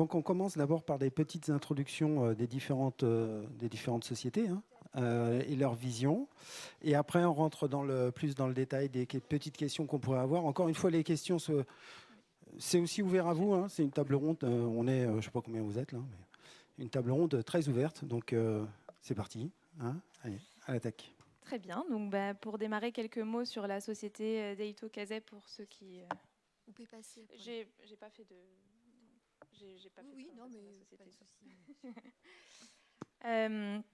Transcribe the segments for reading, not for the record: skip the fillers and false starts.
Donc on commence d'abord par des petites introductions des différentes sociétés et leur vision. Et après, on rentre plus dans le détail des petites questions qu'on pourrait avoir. Encore une fois, les questions, c'est aussi ouvert à vous. C'est une table ronde. On est, je ne sais pas combien vous êtes là, mais une table ronde très ouverte. Donc c'est parti. Allez, à l'attaque. Très bien. Donc, pour démarrer, quelques mots sur la société Daito Kazé pour ceux qui. Vous pouvez passer. J'ai pas fait de. J'ai pas fait de Oui, non, présentation mais de la société. pas de souci.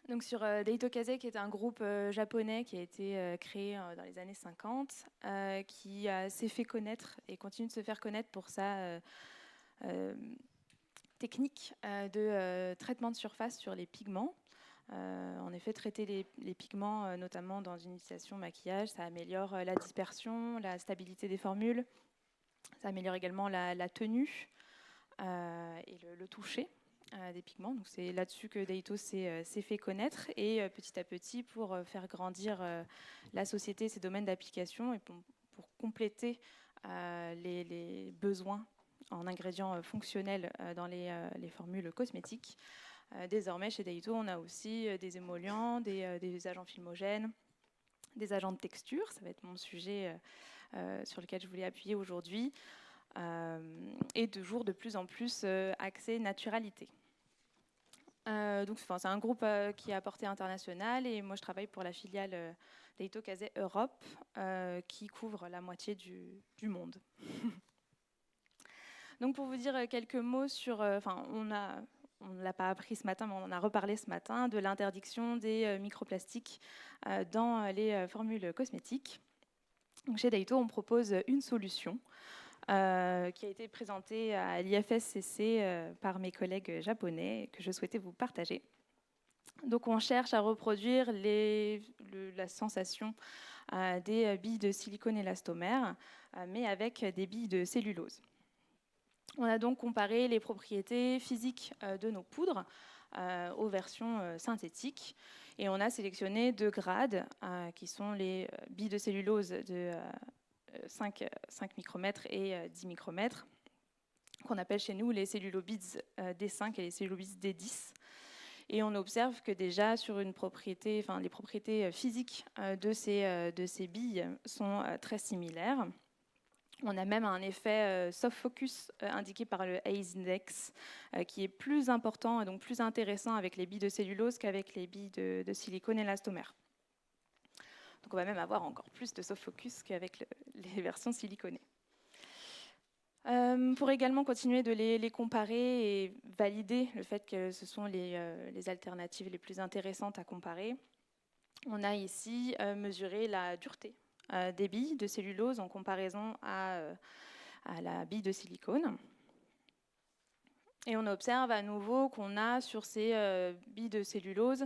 Donc sur Daito Kazé, qui est un groupe japonais qui a été créé dans les années 50, qui s'est fait connaître et continue de se faire connaître pour sa technique de traitement de surface sur les pigments. En effet, traiter les pigments, notamment dans une utilisation maquillage, ça améliore la dispersion, la stabilité des formules, ça améliore également la tenue et le toucher des pigments. Donc c'est là-dessus que Daito s'est fait connaître et petit à petit, pour faire grandir la société, ses domaines d'application et pour compléter les besoins en ingrédients fonctionnels dans les formules cosmétiques. Désormais, chez Daito, on a aussi des émollients, des agents filmogènes, des agents de texture. Ça va être mon sujet sur lequel je voulais appuyer aujourd'hui. Et toujours de plus en plus axé naturalité. Donc, c'est un groupe qui est à portée internationale et moi je travaille pour la filiale Daito Kazé Europe qui couvre la moitié du monde. Donc pour vous dire quelques mots sur, on ne l'a pas appris ce matin, mais on en a reparlé ce matin, de l'interdiction des microplastiques dans les formules cosmétiques. Donc chez Daito, on propose une solution qui a été présentée à l'IFSCC par mes collègues japonais que je souhaitais vous partager. Donc on cherche à reproduire la sensation des billes de silicone élastomère, mais avec des billes de cellulose. On a donc comparé les propriétés physiques de nos poudres aux versions synthétiques et on a sélectionné 2 grades qui sont les billes de cellulose de 5 micromètres et 10 micromètres qu'on appelle chez nous les cellulobides D5 et les cellulobides D10. Et on observe que déjà sur les propriétés physiques de ces billes sont très similaires. On a même un effet soft focus indiqué par le Haze Index qui est plus important et donc plus intéressant avec les billes de cellulose qu'avec les billes de silicone élastomère. Donc on va même avoir encore plus de soft focus qu'avec les versions siliconées. Pour également continuer de les comparer et valider le fait que ce sont les alternatives les plus intéressantes à comparer, on a ici mesuré la dureté des billes de cellulose en comparaison à la bille de silicone. Et on observe à nouveau qu'on a sur ces billes de cellulose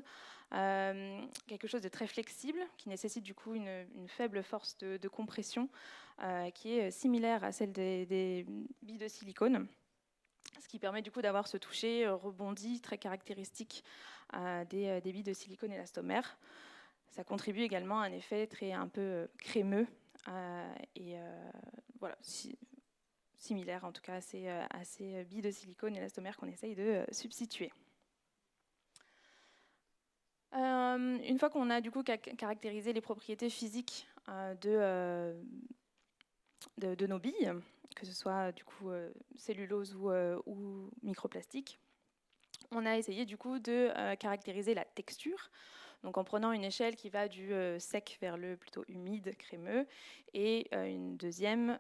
quelque chose de très flexible qui nécessite du coup une faible force de compression qui est similaire à celle des billes de silicone, ce qui permet du coup d'avoir ce toucher rebondi très caractéristique des billes de silicone élastomère. Ça contribue également à un effet un peu crémeux et voilà, similaire en tout cas à ces billes de silicone élastomère qu'on essaye de substituer. Une fois qu'on a du coup caractérisé les propriétés physiques de nos billes, que ce soit du coup cellulose ou microplastique, on a essayé du coup de caractériser la texture, donc en prenant une échelle qui va du sec vers le plutôt humide, crémeux, et une deuxième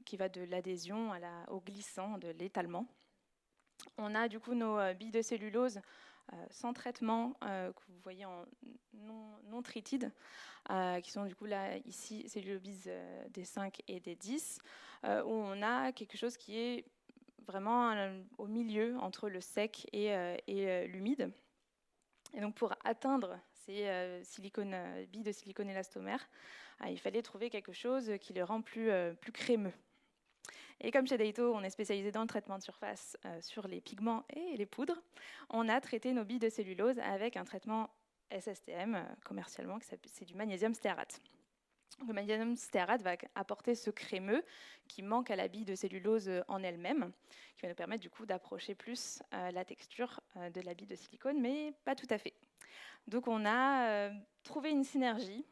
qui va de l'adhésion au glissant, de l'étalement. On a du coup nos billes de cellulose sans traitement que vous voyez en non treated, qui sont du coup là ici cellulobides D5 et D10, où on a quelque chose qui est vraiment au milieu entre le sec et l'humide. Et donc pour atteindre ces billes de silicone élastomère, il fallait trouver quelque chose qui les rend plus crémeux. Et comme chez Daito, on est spécialisé dans le traitement de surface sur les pigments et les poudres, on a traité nos billes de cellulose avec un traitement SSTM commercialement, c'est du magnésium stéarate. Le magnésium stéarate va apporter ce crémeux qui manque à la bille de cellulose en elle-même, qui va nous permettre du coup d'approcher plus la texture de la bille de silicone, mais pas tout à fait. Donc on a trouvé une synergie.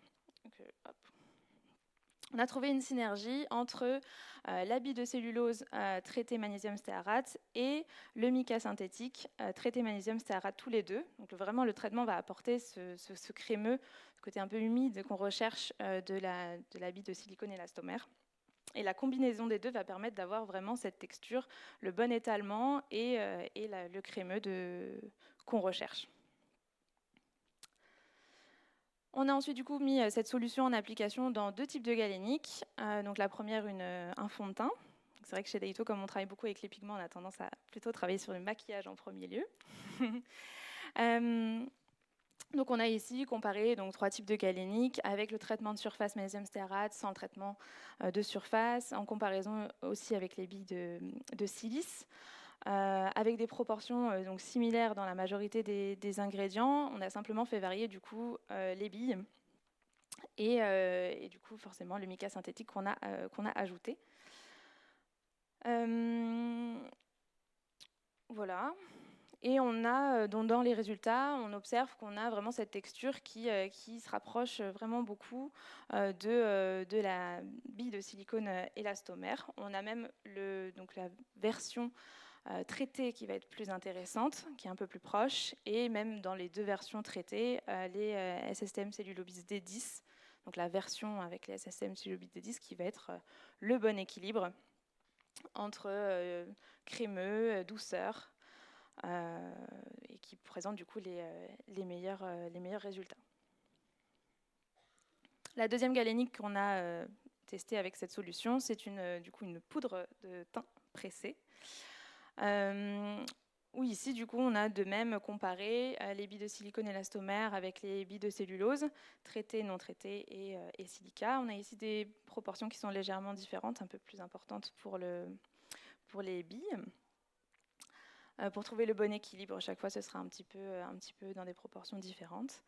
On a trouvé une synergie entre la bille de cellulose traitée magnésium stéarate et le mica synthétique traité magnésium stéarate, tous les deux. Donc vraiment, le traitement va apporter ce crémeux, ce côté un peu humide qu'on recherche de la bille de silicone élastomère. Et la combinaison des deux va permettre d'avoir vraiment cette texture, le bon étalement et le crémeux qu'on recherche. On a ensuite du coup mis cette solution en application dans 2 types de galéniques. Donc la première, un fond de teint. C'est vrai que chez Daito, comme on travaille beaucoup avec les pigments, on a tendance à plutôt travailler sur le maquillage en premier lieu. Donc on a ici comparé 3 types de galéniques avec le traitement de surface magnésium stéarate sans le traitement de surface, en comparaison aussi avec les billes de silice. Avec des proportions donc similaires dans la majorité des ingrédients. On a simplement fait varier du coup les billes et du coup forcément le mica synthétique qu'on a ajouté. Voilà. Et on a, dans les résultats, on observe qu'on a vraiment cette texture qui se rapproche vraiment beaucoup de la bille de silicone élastomère. On a même donc la version traitée qui va être plus intéressante, qui est un peu plus proche, et même dans les 2 versions traitées, les SSTM Cellulobis D10, donc la version avec les SSTM Cellulobis D10 qui va être le bon équilibre entre crémeux, douceur, et qui présente du coup les meilleurs résultats. La deuxième galénique qu'on a testée avec cette solution, c'est du coup une poudre de teint pressée. Où ici, du coup, on a de même comparé les billes de silicone élastomère avec les billes de cellulose, traitées, non traitées et silica. On a ici des proportions qui sont légèrement différentes, un peu plus importantes pour les billes. Pour trouver le bon équilibre, à chaque fois, ce sera un petit peu dans des proportions différentes.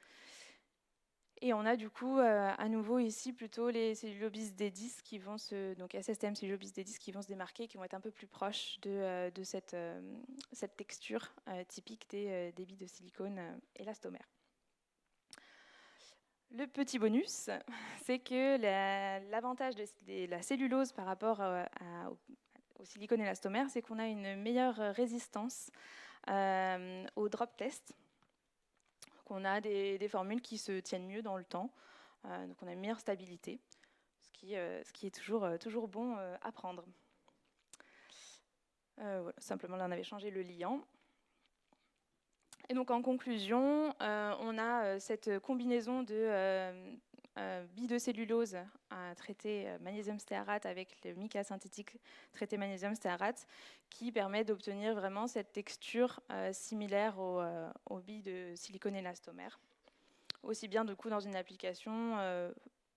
Et on a du coup à nouveau ici plutôt les Cellulobis D10 qui vont donc SSTM Cellulobis D10 qui vont se démarquer, qui vont être un peu plus proches de cette texture typique des billes de silicone élastomère. Le petit bonus, c'est que l'avantage de la cellulose par rapport au silicone élastomère, c'est qu'on a une meilleure résistance au drop test. On a des formules qui se tiennent mieux dans le temps, donc on a une meilleure stabilité, ce qui est toujours bon à prendre. Voilà, simplement là on avait changé le liant. Et donc en conclusion, on a cette combinaison de billes de cellulose traitée magnésium stéarate avec le mica synthétique traité magnésium stéarate qui permet d'obtenir vraiment cette texture similaire aux billes de silicone élastomère. Aussi bien du coup dans une application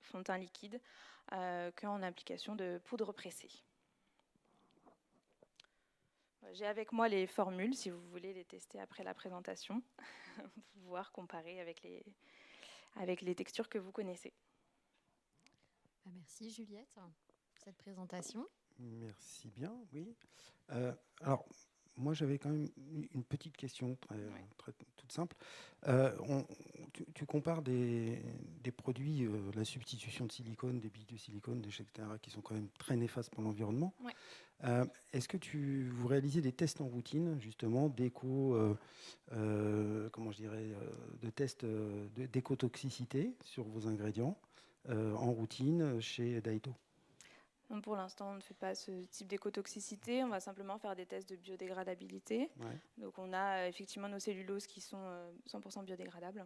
fond de teint liquide qu'en application de poudre pressée. J'ai avec moi les formules, si vous voulez les tester après la présentation, pour pouvoir comparer avec les textures que vous connaissez. Merci Juliette pour cette présentation. Merci bien, oui. Alors, moi, j'avais quand même une petite question toute simple. Tu compares des produits, la substitution de silicone, des billes de silicone, etc., qui sont quand même très néfastes pour l'environnement. Ouais. Est-ce que vous réalisez des tests en routine, justement, de tests d'écotoxicité sur vos ingrédients en routine chez Daito? Donc pour l'instant, on ne fait pas ce type d'écotoxicité. On va simplement faire des tests de biodégradabilité. Ouais. Donc on a effectivement nos celluloses qui sont 100% biodégradables.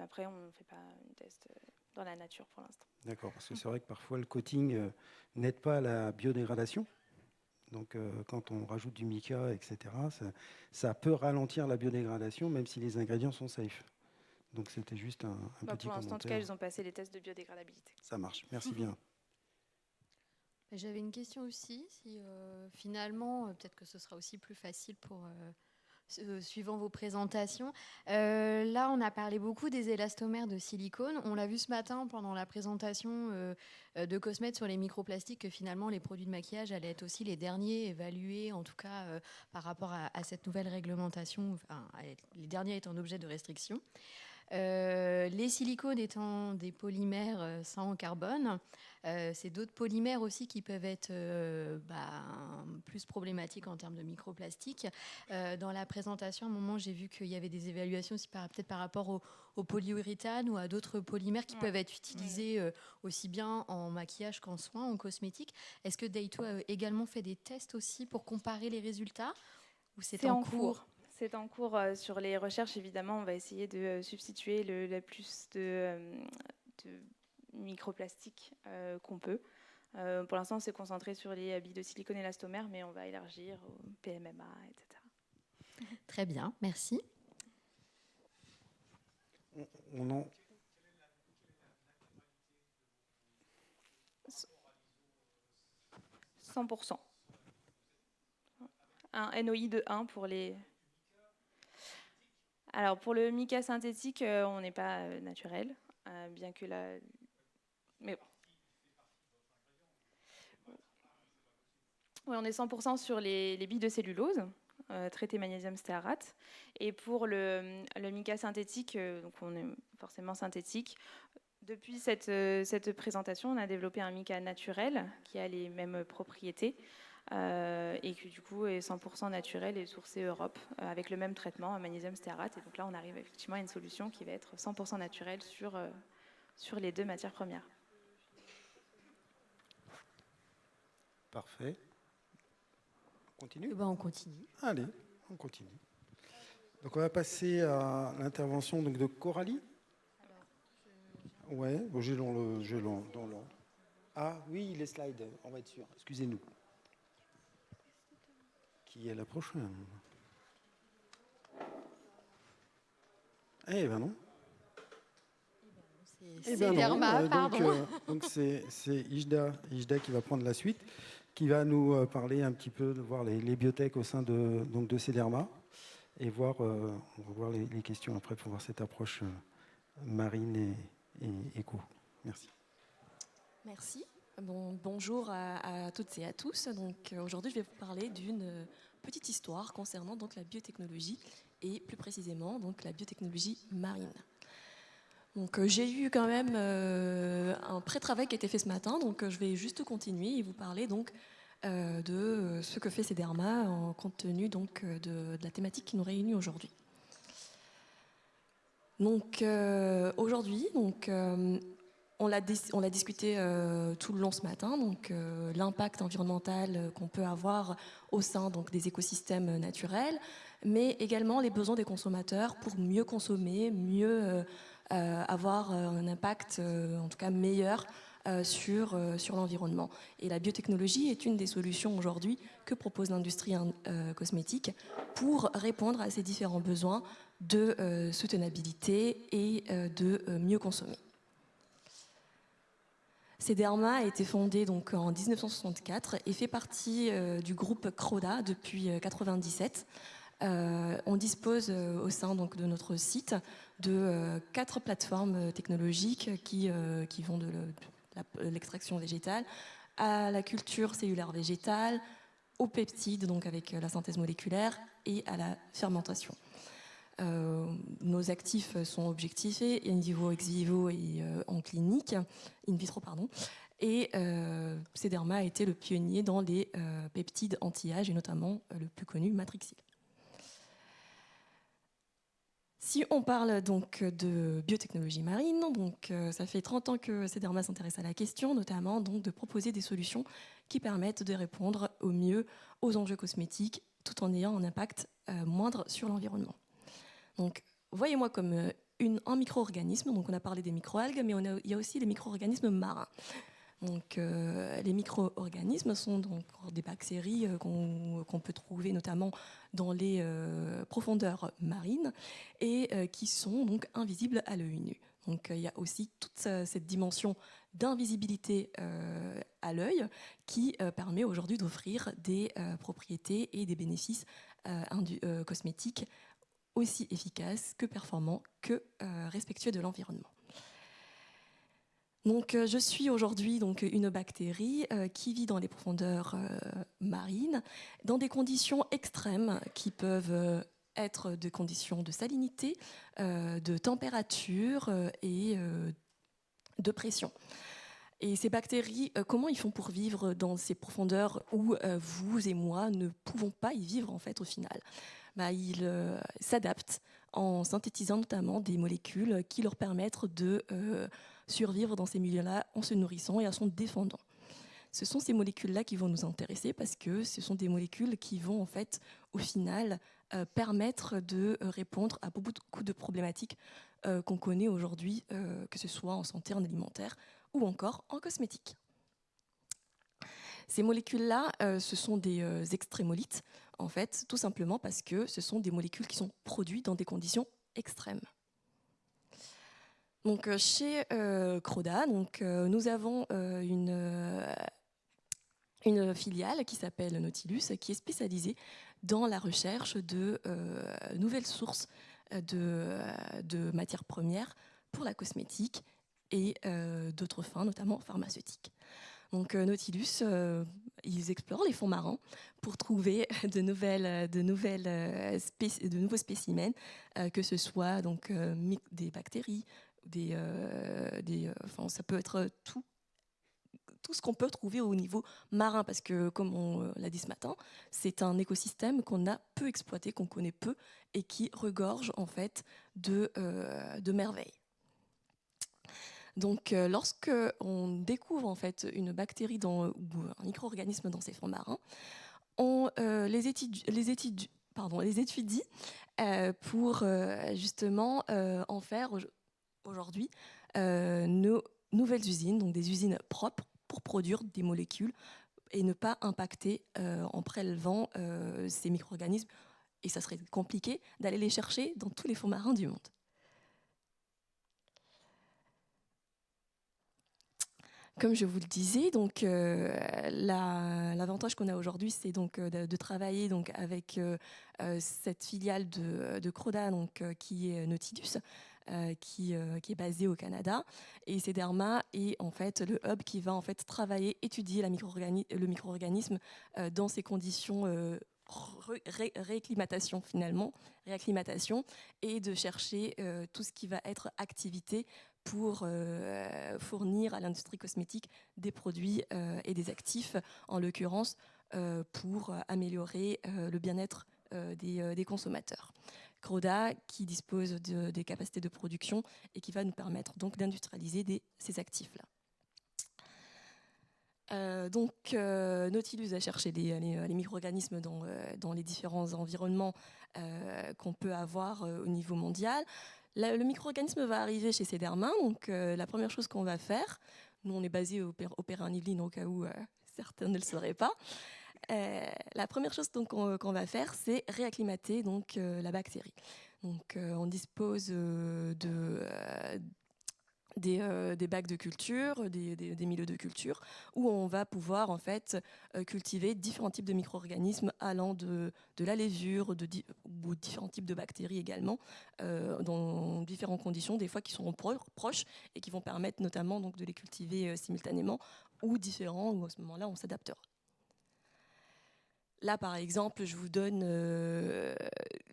Après, on ne fait pas une test dans la nature pour l'instant. D'accord, parce que c'est vrai que parfois le coating n'aide pas à la biodégradation. Donc quand on rajoute du mica, etc., ça peut ralentir la biodégradation, même si les ingrédients sont safe. Donc c'était juste un petit commentaire. Pour l'instant, en tout cas, ils ont passé les tests de biodégradabilité. Ça marche, merci bien. J'avais une question aussi, si finalement, peut-être que ce sera aussi plus facile pour suivant vos présentations. Là, on a parlé beaucoup des élastomères de silicone. On l'a vu ce matin pendant la présentation de Cosmet sur les microplastiques, que finalement, les produits de maquillage allaient être aussi les derniers évalués, en tout cas par rapport à cette nouvelle réglementation, enfin, les derniers étant objet de restriction. Les silicones étant des polymères sans carbone, c'est d'autres polymères aussi qui peuvent être plus problématiques en termes de microplastiques. Dans la présentation, à un moment, j'ai vu qu'il y avait des évaluations aussi peut-être par rapport au polyuréthane ou à d'autres polymères qui peuvent être utilisés aussi bien en maquillage qu'en soins, en cosmétique. Est-ce que Daito a également fait des tests aussi pour comparer les résultats ou c'est en cours? C'est en cours sur les recherches, évidemment. On va essayer de substituer le plus de microplastiques qu'on peut. Pour l'instant, on s'est concentré sur les billes de silicone élastomères, mais on va élargir au PMMA, etc. Très bien, merci. On en... 100%. Un NOI de 1 pour les... Alors, pour le mica synthétique, on n'est pas naturel, bien que là... Mais bon. Oui, on est 100% sur les billes de cellulose, traitées magnésium stéarate. Et pour le mica synthétique, donc on est forcément synthétique. Depuis cette présentation, on a développé un mica naturel qui a les mêmes propriétés et qui du coup est 100% naturel et sourcé Europe avec le même traitement, magnésium stéarate. Et donc là, on arrive effectivement à une solution qui va être 100% naturelle sur les deux matières premières. Parfait. On continue ? On continue. Allez, on continue. Donc on va passer à l'intervention donc, de Coralie. Ouais, bon, j'ai dans l'ordre. Ah oui, les slides, on va être sûr. Excusez-nous. Qui est la prochaine ? Eh ben non. C'est Derma, pardon. Donc c'est Ijda qui va prendre la suite, qui va nous parler un petit peu de voir les biotech au sein de Cederma et on va voir les questions après pour voir cette approche marine et éco. Merci. Merci. Bonjour à toutes et à tous. Donc aujourd'hui, je vais vous parler d'une petite histoire concernant donc la biotechnologie et plus précisément donc la biotechnologie marine. Donc j'ai eu quand même un pré-travail qui a été fait ce matin, donc je vais juste continuer et vous parler donc de ce que fait Cederma en compte tenu donc de la thématique qui nous réunit aujourd'hui. Donc aujourd'hui, on l'a discuté tout le long ce matin, donc l'impact environnemental qu'on peut avoir au sein donc, des écosystèmes naturels, mais également les besoins des consommateurs pour mieux consommer, mieux avoir un impact en tout cas meilleur sur l'environnement. Et la biotechnologie est une des solutions aujourd'hui que propose l'industrie cosmétique pour répondre à ces différents besoins de soutenabilité et de mieux consommer. Cederma a été fondé donc en 1964 et fait partie du groupe Croda depuis 1997. On dispose au sein donc, de notre site de 4 plateformes technologiques qui vont de l'extraction végétale à la culture cellulaire végétale, aux peptides, donc avec la synthèse moléculaire, et à la fermentation. Nos actifs sont objectifés in vivo, ex vivo et en clinique, in vitro pardon. Et Cederma a été le pionnier dans les peptides anti-âge et notamment le plus connu Matrixyl. Si on parle donc de biotechnologie marine, donc ça fait 30 ans que Cederma s'intéresse à la question, notamment donc de proposer des solutions qui permettent de répondre au mieux aux enjeux cosmétiques tout en ayant un impact moindre sur l'environnement. Donc, voyez-moi comme un micro-organisme. Donc, on a parlé des microalgues, mais il y a aussi les micro-organismes marins. Donc, les micro-organismes sont donc des bactéries qu'on peut trouver notamment dans les profondeurs marines et qui sont donc invisibles à l'œil nu. Donc il y a aussi toute cette dimension d'invisibilité à l'œil qui permet aujourd'hui d'offrir des propriétés et des bénéfices cosmétiques aussi efficaces que performants que respectueux de l'environnement. Donc, je suis aujourd'hui une bactérie qui vit dans les profondeurs marines, dans des conditions extrêmes qui peuvent être des conditions de salinité, de température et de pression. Et ces bactéries, comment ils font pour vivre dans ces profondeurs où vous et moi ne pouvons pas y vivre en fait au final? Ils s'adaptent en synthétisant notamment des molécules qui leur permettent de survivre dans ces milieux-là en se nourrissant et en se défendant. Ce sont ces molécules-là qui vont nous intéresser parce que ce sont des molécules qui vont en fait au final permettre de répondre à beaucoup de problématiques qu'on connaît aujourd'hui, que ce soit en santé, en alimentaire ou encore en cosmétique. Ces molécules-là, ce sont des extrémolites, en fait, tout simplement parce que ce sont des molécules qui sont produites dans des conditions extrêmes. Donc, chez Croda, nous avons une filiale qui s'appelle Nautilus, qui est spécialisée dans la recherche de nouvelles sources de matières premières pour la cosmétique et d'autres fins, notamment pharmaceutiques. Donc Nautilus, ils explorent les fonds marins pour trouver de nouveaux spécimens, que ce soit des bactéries, ça peut être tout ce qu'on peut trouver au niveau marin, parce que, comme on l'a dit ce matin, c'est un écosystème qu'on a peu exploité, qu'on connaît peu, et qui regorge en fait de merveilles. Donc, lorsque on découvre en fait une bactérie ou un micro-organisme dans ces fonds marins, on les étudie pour justement en faire aujourd'hui nos nouvelles usines, donc des usines propres pour produire des molécules et ne pas impacter en prélevant ces micro-organismes. Et ça serait compliqué d'aller les chercher dans tous les fonds marins du monde. Comme je vous le disais, l'avantage qu'on a aujourd'hui, c'est de travailler avec cette filiale de Croda, qui est Nautilus, qui est basée au Canada. Et Sederma est en fait le hub qui va en fait travailler, étudier le micro-organisme dans ses conditions réacclimatation et de chercher tout ce qui va être activité pour fournir à l'industrie cosmétique des produits et des actifs, en l'occurrence pour améliorer le bien-être des consommateurs. Croda qui dispose des capacités de production et qui va nous permettre donc d'industrialiser ces actifs-là. Nautilus a cherché les micro-organismes dans les différents environnements qu'on peut avoir au niveau mondial. Le micro-organisme va arriver chez Sederma. La première chose qu'on va faire, nous on est basé au Perrin-Yvelines au cas où certains ne le sauraient pas. La première chose qu'on va faire, c'est réacclimater la bactérie. On dispose des bacs de culture, des milieux de culture, où on va pouvoir en fait cultiver différents types de micro-organismes allant de la levure ou différents types de bactéries également, dans différentes conditions, des fois qui sont proches et qui vont permettre notamment de les cultiver simultanément ou différents, où à ce moment-là on s'adaptera. Là, par exemple, je vous donne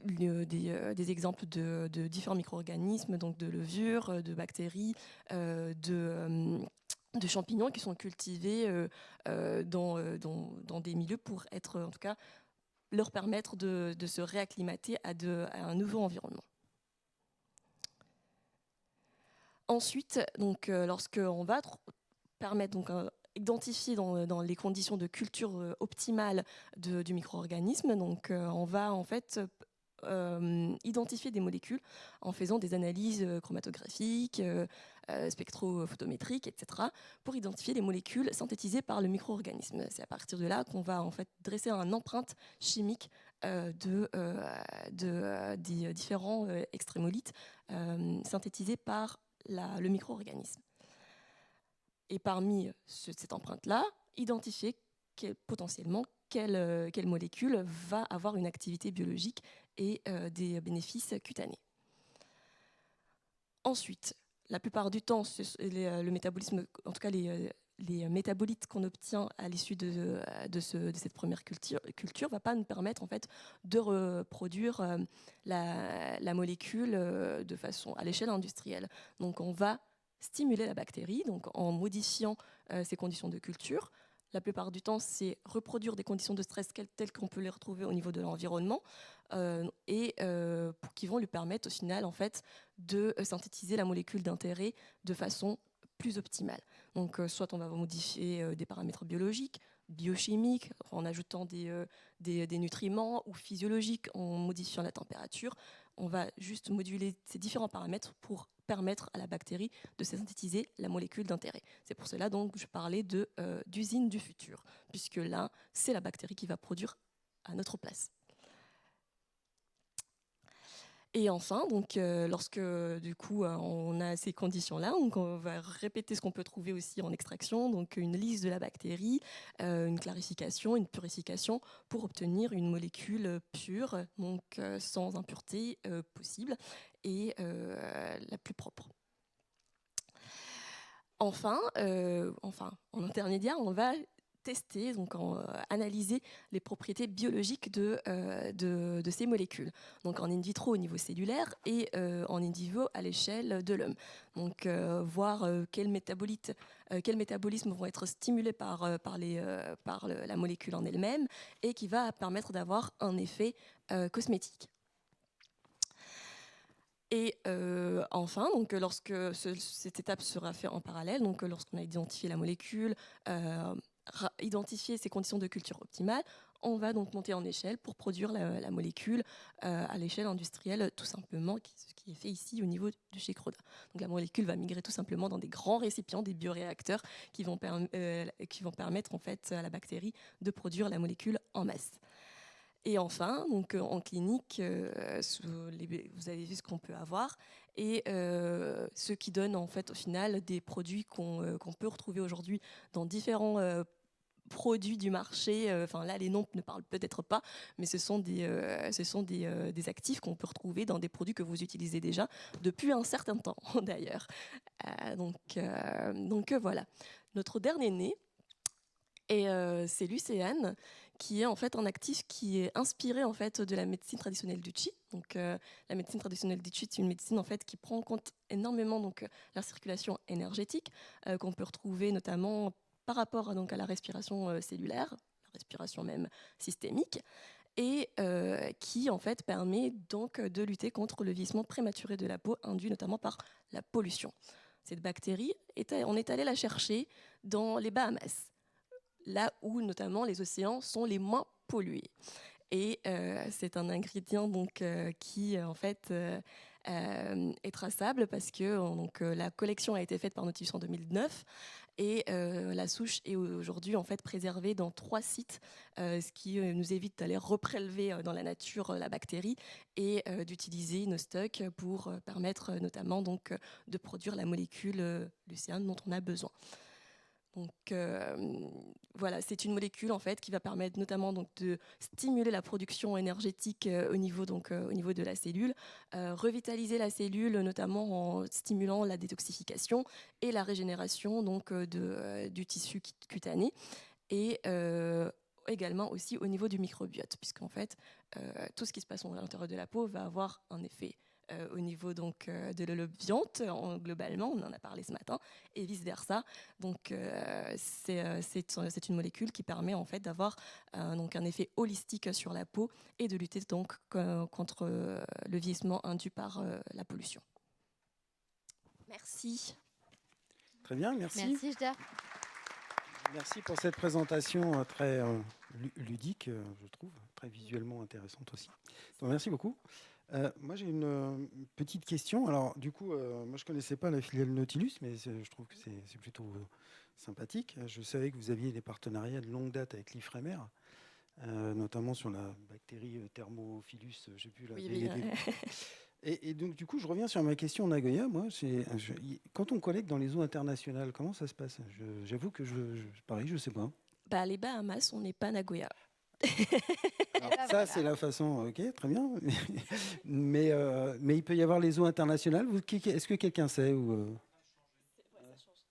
des exemples de différents micro-organismes, donc de levures, de bactéries, de champignons qui sont cultivés dans des milieux pour être, en tout cas, leur permettre de se réacclimater à un nouveau environnement. Ensuite, lorsqu'on va permettre identifier dans les conditions de culture optimales du micro-organisme. On va en fait identifier des molécules en faisant des analyses chromatographiques, spectrophotométriques, etc., pour identifier les molécules synthétisées par le micro-organisme. C'est à partir de là qu'on va en fait dresser une empreinte chimique des différents extrémolites synthétisés par le micro-organisme. Et parmi cette empreinte-là, identifier potentiellement quelle molécule va avoir une activité biologique et des bénéfices cutanés. Ensuite, la plupart du temps, le métabolisme, en tout cas les métabolites qu'on obtient à l'issue de cette première culture ne va pas nous permettre en fait de reproduire la molécule de façon à l'échelle industrielle. Donc on va stimuler la bactérie donc en modifiant ses conditions de culture. La plupart du temps, c'est reproduire des conditions de stress telles qu'on peut les retrouver au niveau de l'environnement qui vont lui permettre au final en fait, de synthétiser la molécule d'intérêt de façon plus optimale. Donc, soit on va modifier des paramètres biologiques, biochimiques, en ajoutant des nutriments, ou physiologiques en modifiant la température. On va juste moduler ces différents paramètres pour permettre à la bactérie de synthétiser la molécule d'intérêt. C'est pour cela donc je parlais d'usine du futur, puisque là, c'est la bactérie qui va produire à notre place. Et enfin, donc, lorsque du coup on a ces conditions-là, donc on va répéter ce qu'on peut trouver aussi en extraction, donc une liste de la bactérie, une clarification, une purification pour obtenir une molécule pure, donc sans impureté possible et la plus propre. Enfin, en intermédiaire, on va tester, donc analyser les propriétés biologiques de ces molécules. Donc en in vitro au niveau cellulaire et en in vivo à l'échelle de l'homme. Donc voir quels métabolismes vont être stimulés par la molécule en elle-même et qui va permettre d'avoir un effet cosmétique. Et enfin, donc, lorsque cette étape sera faite en parallèle, donc lorsqu'on a identifié la molécule, identifier ses conditions de culture optimales, on va donc monter en échelle pour produire la molécule à l'échelle industrielle, tout simplement, ce qui est fait ici au niveau de chez Croda. Donc la molécule va migrer tout simplement dans des grands récipients, des bioréacteurs, qui vont permettre en fait à la bactérie de produire la molécule en masse. Et enfin, donc, en clinique, vous avez vu ce qu'on peut avoir et ce qui donne en fait au final des produits qu'on peut retrouver aujourd'hui dans différents produits du marché. Enfin là, les noms ne parlent peut-être pas, mais ce sont des actifs qu'on peut retrouver dans des produits que vous utilisez déjà depuis un certain temps d'ailleurs. Donc voilà. Notre dernier né, et c'est Lucéane, qui est en fait un actif qui est inspiré en fait de la médecine traditionnelle du Qi. Donc la médecine traditionnelle du Qi, c'est une médecine en fait qui prend en compte énormément donc la circulation énergétique qu'on peut retrouver notamment par rapport donc à la respiration cellulaire, la respiration même systémique, et qui en fait permet donc de lutter contre le vieillissement prématuré de la peau induit notamment par la pollution. Cette bactérie, on est allé la chercher dans les Bahamas, là où notamment les océans sont les moins pollués. Et c'est un ingrédient donc, qui en fait est traçable parce que la collection a été faite par Nautilus en 2009 et la souche est aujourd'hui en fait préservée dans 3 sites, ce qui nous évite d'aller reprélever dans la nature la bactérie et d'utiliser nos stocks pour permettre notamment donc, de produire la molécule lucéane dont on a besoin. Donc voilà, c'est une molécule en fait qui va permettre notamment donc de stimuler la production énergétique au niveau de la cellule, revitaliser la cellule notamment en stimulant la détoxification et la régénération donc du tissu cutané et également aussi au niveau du microbiote, puisqu'en fait tout ce qui se passe à l'intérieur de la peau va avoir un effet au niveau donc, de l'holobiont, globalement, on en a parlé ce matin, et vice-versa. Donc, c'est une molécule qui permet en fait d'avoir donc un effet holistique sur la peau et de lutter donc contre le vieillissement induit par la pollution. Merci. Très bien, merci. Merci, Jda. Merci pour cette présentation très ludique, je trouve, très visuellement intéressante aussi. Donc, merci beaucoup. Moi, j'ai une petite question. Alors, du coup, moi, je ne connaissais pas la filiale Nautilus, mais je trouve que c'est plutôt sympathique. Je savais que vous aviez des partenariats de longue date avec l'Ifremer, notamment sur la bactérie Thermophilus, je ne sais plus. Oui. Et donc, du coup, je reviens sur ma question Nagoya. Moi, quand on collecte dans les eaux internationales, comment ça se passe? J'avoue que pareil, je sais pas. Bah, les Bahamas, on n'est pas Nagoya. Alors, ça, c'est la façon. Ok, très bien. Mais il peut y avoir les eaux internationales. Est-ce que quelqu'un sait ou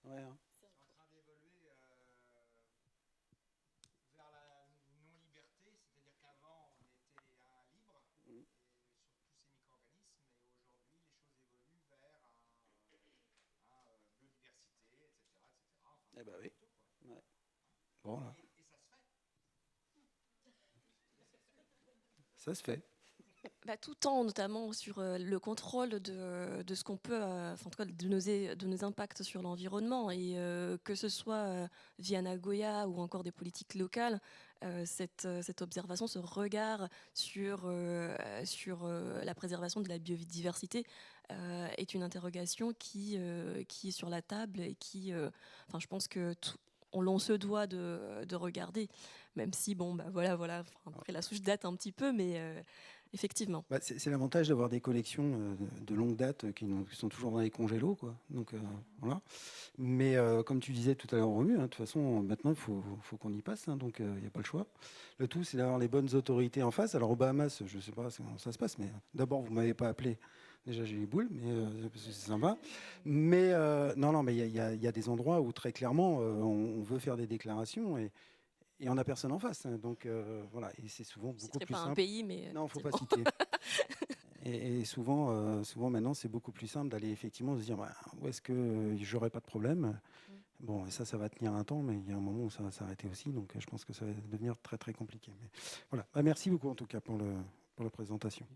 ouais, hein. Eh ben oui. Ouais. Bon, là. Ça se fait. Bah, tout en notamment sur le contrôle de ce qu'on peut, enfin, en tout cas de nos impacts sur l'environnement, et que ce soit via Nagoya ou encore des politiques locales, cette observation, ce regard sur la préservation de la biodiversité est une interrogation qui est sur la table et enfin, je pense que on se doit de regarder, même si bon, bah voilà, enfin, après la souche date un petit peu, mais effectivement. Bah, c'est l'avantage d'avoir des collections de longue date qui sont toujours dans les congélos, quoi. Donc voilà. Mais comme tu disais tout à l'heure, Romu, hein, de toute façon, maintenant, il faut qu'on y passe, hein, donc il n'y a pas le choix. Le tout, c'est d'avoir les bonnes autorités en face. Alors, aux Bahamas, je ne sais pas comment ça se passe, mais d'abord, vous ne m'avez pas appelé. Déjà, j'ai les boules, mais c'est sympa. Mais non, mais il y a des endroits où, très clairement, on veut faire des déclarations et on n'a personne en face. Hein, donc voilà, et c'est souvent beaucoup plus pas simple. un pays, mais Non, il ne faut pas citer. Et souvent, maintenant, c'est beaucoup plus simple d'aller effectivement se dire bah, où est-ce que j'aurai pas de problème. Bon, et ça va tenir un temps, mais il y a un moment où ça va s'arrêter aussi. Donc, je pense que ça va devenir très, très compliqué. Mais voilà. Bah, merci beaucoup, en tout cas, pour la présentation.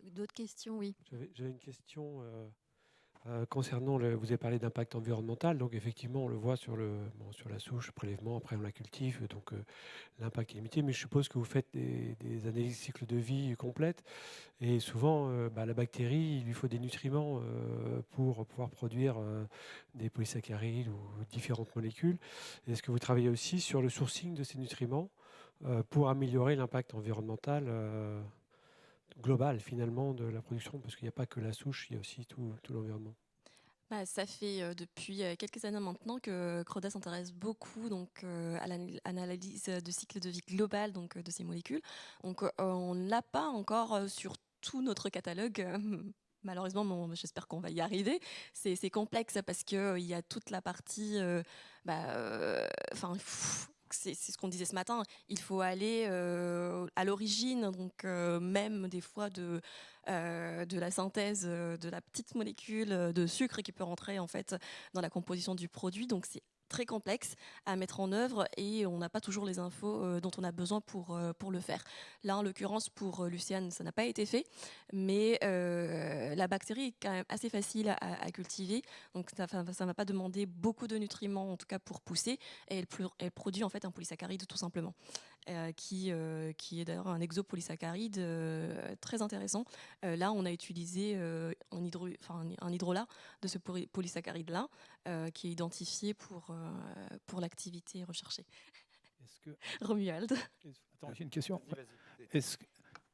D'autres questions, oui. J'avais une question concernant, vous avez parlé d'impact environnemental, donc effectivement on le voit sur la souche, le prélèvement, après on la cultive, donc l'impact est limité, mais je suppose que vous faites des analyses cycle de vie complètes, et souvent la bactérie, il lui faut des nutriments pour pouvoir produire des polysaccharides ou différentes molécules. Est-ce que vous travaillez aussi sur le sourcing de ces nutriments pour améliorer l'impact environnemental global finalement de la production, parce qu'il n'y a pas que la souche, il y a aussi tout l'environnement. Bah, ça fait depuis quelques années maintenant que Croda s'intéresse beaucoup donc, à l'analyse de cycle de vie global donc, de ces molécules. Donc on ne l'a pas encore sur tout notre catalogue. Malheureusement, j'espère qu'on va y arriver. C'est complexe parce qu'il y a toute la partie... c'est ce qu'on disait ce matin, il faut aller à l'origine, donc même des fois de la synthèse de la petite molécule de sucre qui peut rentrer en fait dans la composition du produit. Donc c'est très complexe à mettre en œuvre et on n'a pas toujours les infos dont on a besoin pour le faire. Là, en l'occurrence, pour Luciane, ça n'a pas été fait, mais la bactérie est quand même assez facile à cultiver, donc ça ne va pas demander beaucoup de nutriments, en tout cas pour pousser, et elle produit en fait un polysaccharide tout simplement, qui est d'ailleurs un exopolysaccharide très intéressant. Là, on a utilisé un hydrolat de ce polysaccharide-là, qui est identifié pour l'activité recherchée. Romuald. Attends, j'ai une question.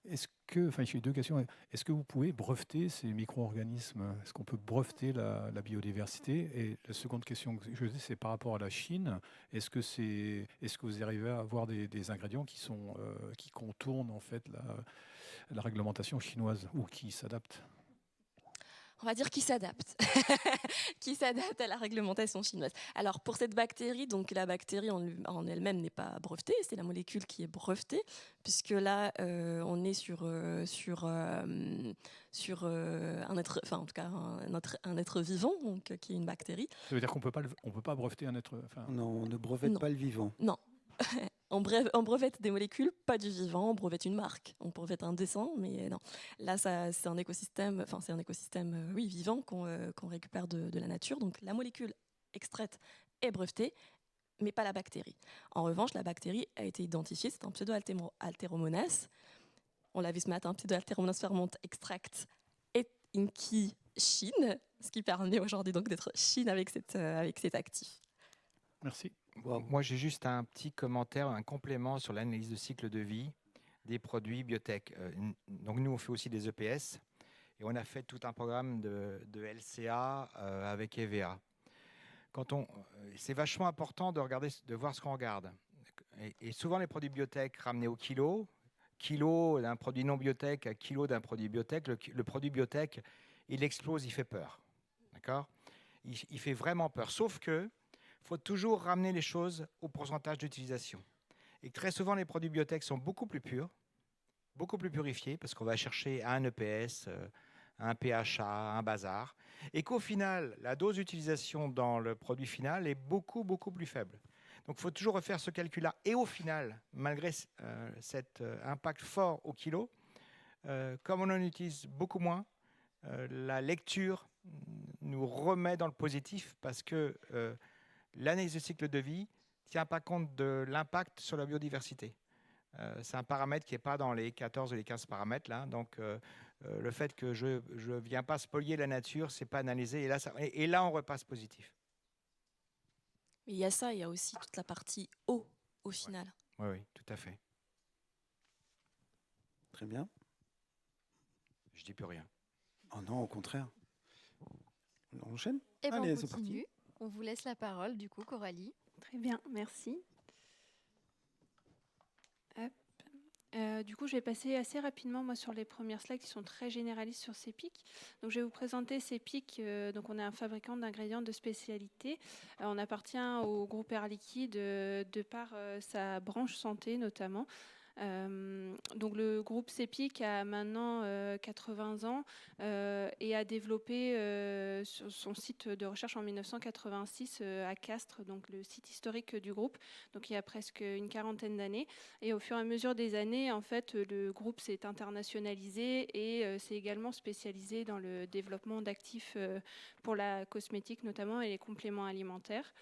J'ai deux questions. Est-ce que vous pouvez breveter ces micro-organismes? Est-ce qu'on peut breveter la biodiversité? Et la seconde question que je dis, c'est par rapport à la Chine. Est-ce que vous arrivez à avoir des ingrédients qui contournent en fait la réglementation chinoise ou qui s'adaptent? On va dire qui s'adapte, qui s'adapte à la réglementation chinoise. Alors pour cette bactérie, donc la bactérie en elle-même n'est pas brevetée, c'est la molécule qui est brevetée, puisque là on est sur un être, enfin en tout cas un être vivant, donc qui est une bactérie. Ça veut dire qu'on peut pas breveter un être. Non, on ne brevette pas le vivant. Non. On brevette des molécules, pas du vivant, on brevette une marque, on brevette un dessin, mais non. Là, c'est un écosystème, oui, vivant qu'on récupère de la nature. Donc la molécule extraite est brevetée, mais pas la bactérie. En revanche, la bactérie a été identifiée, c'est un pseudo-Alteromonas. On l'a vu ce matin, pseudo-Alteromonas ferment extract et Inki Chine, ce qui permet aujourd'hui donc d'être Chine avec cet actif. Merci. Bon, moi, j'ai juste un petit commentaire, un complément sur l'analyse de cycle de vie des produits biotech. Donc, nous, on fait aussi des EPS. Et on a fait tout un programme de LCA avec EVA. C'est vachement important de voir ce qu'on regarde. Et souvent, les produits biotech ramenés au kilo d'un produit non biotech à kilo d'un produit biotech, le produit biotech, il explose, il fait peur. D'accord ? Il fait vraiment peur. Sauf que faut toujours ramener les choses au pourcentage d'utilisation. Et très souvent, les produits biotech sont beaucoup plus purs, beaucoup plus purifiés, parce qu'on va chercher un EPS, un PHA, un bazar, et qu'au final, la dose d'utilisation dans le produit final est beaucoup, beaucoup plus faible. Donc, il faut toujours refaire ce calcul-là. Et au final, malgré cet impact fort au kilo, comme on en utilise beaucoup moins, la lecture nous remet dans le positif parce que l'analyse de cycle de vie ne tient pas compte de l'impact sur la biodiversité. C'est un paramètre qui n'est pas dans les 14 ou les 15 paramètres. Là. Donc, le fait que je ne viens pas spolier la nature, ce n'est pas analysé. Et là, on repasse positif. Mais il y a ça, il y a aussi toute la partie eau au final. Oui, oui, tout à fait. Très bien. Je ne dis plus rien. Oh non, au contraire. On enchaîne ? Et ben Allez, on c'est parti. continue. On vous laisse la parole, du coup, Coralie. Très bien, merci. Hop. Du coup, je vais passer assez rapidement moi, sur les premières slides qui sont très généralistes sur CEPIC. Donc, je vais vous présenter CEPIC. Donc, on est un fabricant d'ingrédients de spécialité. On appartient au groupe Air Liquide de par sa branche santé notamment. Donc le groupe CEPIC a maintenant 80 ans et a développé son site de recherche en 1986 à Castres, donc le site historique du groupe, donc il y a presque une quarantaine d'années. Et au fur et à mesure des années, en fait, le groupe s'est internationalisé et s'est également spécialisé dans le développement d'actifs pour la cosmétique notamment et les compléments alimentaires.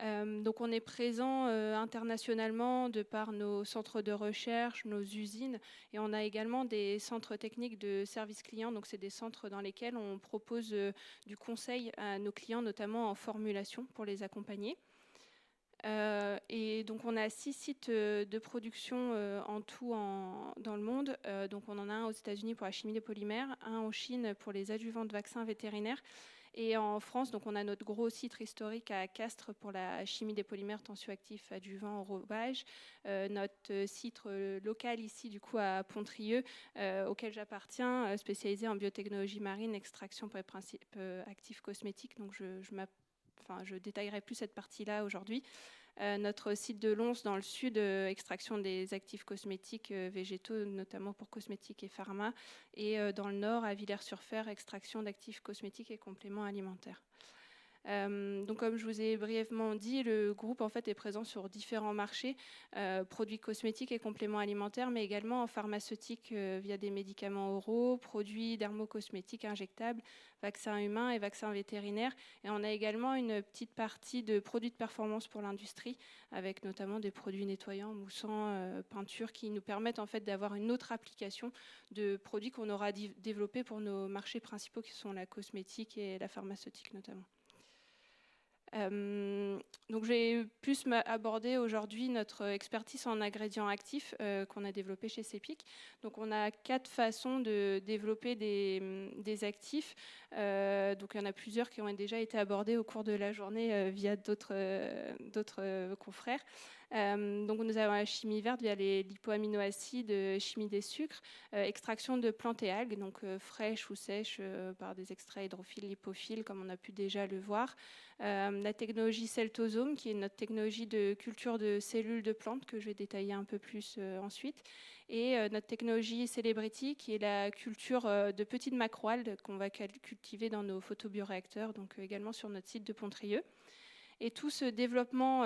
Donc on est présent internationalement de par nos centres de recherche, nos usines, et on a également des centres techniques de service client. Donc c'est des centres dans lesquels on propose du conseil à nos clients, notamment en formulation pour les accompagner. Et donc on a 6 sites de production en tout dans le monde. Donc on en a un aux États-Unis pour la chimie des polymères, un en Chine pour les adjuvants de vaccins vétérinaires. Et en France, donc on a notre gros site historique à Castres pour la chimie des polymères tensioactifs adjuvants enrobage, notre site local ici du coup à Pontrieux, auquel j'appartiens, spécialisé en biotechnologie marine, extraction pour les principes actifs cosmétiques. Donc je détaillerai plus cette partie-là aujourd'hui. Notre site de Lons dans le sud, extraction des actifs cosmétiques végétaux, notamment pour cosmétiques et pharma. Et dans le nord, à Villers-sur-Fer, extraction d'actifs cosmétiques et compléments alimentaires. Donc comme je vous ai brièvement dit, le groupe en fait est présent sur différents marchés, produits cosmétiques et compléments alimentaires, mais également en pharmaceutique via des médicaments oraux, produits dermocosmétiques injectables, vaccins humains et vaccins vétérinaires. Et on a également une petite partie de produits de performance pour l'industrie, avec notamment des produits nettoyants, moussants, peintures, qui nous permettent en fait d'avoir une autre application de produits qu'on aura développés pour nos marchés principaux, qui sont la cosmétique et la pharmaceutique notamment. Donc, je vais plus aborder aujourd'hui notre expertise en ingrédients actifs qu'on a développé chez CEPIC. Donc, on a 4 façons de développer des actifs. Donc, il y en a plusieurs qui ont déjà été abordés au cours de la journée via d'autres confrères. Donc, nous avons la chimie verte via les lipoaminoacides, chimie des sucres, extraction de plantes et algues, donc fraîches ou sèches par des extraits hydrophiles, lipophiles, comme on a pu déjà le voir. La technologie Celtosome, qui est notre technologie de culture de cellules de plantes, que je vais détailler un peu plus ensuite. Et notre technologie Celebrity, qui est la culture de petites macroalgues qu'on va cultiver dans nos photobioréacteurs, donc également sur notre site de Pontrieux. Et tout ce développement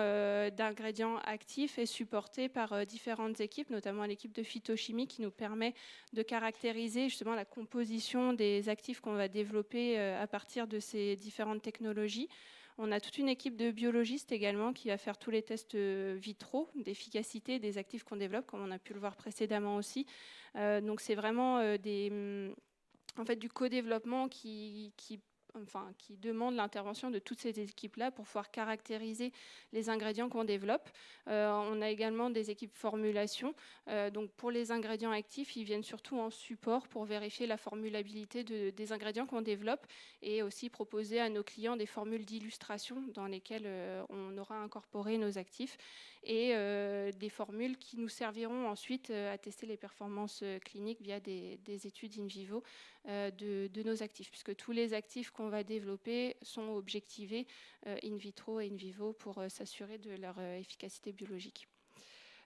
d'ingrédients actifs est supporté par différentes équipes, notamment l'équipe de phytochimie qui nous permet de caractériser justement la composition des actifs qu'on va développer à partir de ces différentes technologies. On a toute une équipe de biologistes également qui va faire tous les tests vitro d'efficacité des actifs qu'on développe, comme on a pu le voir précédemment aussi. Donc c'est vraiment du co-développement qui qui demande l'intervention de toutes ces équipes-là pour pouvoir caractériser les ingrédients qu'on développe. On a également des équipes formulation. Donc pour les ingrédients actifs, ils viennent surtout en support pour vérifier la formulabilité des ingrédients qu'on développe et aussi proposer à nos clients des formules d'illustration dans lesquelles on aura incorporé nos actifs et des formules qui nous serviront ensuite à tester les performances cliniques via des études in vivo de nos actifs, puisque tous les actifs qu'on va développer sont objectivés in vitro et in vivo pour s'assurer de leur efficacité biologique.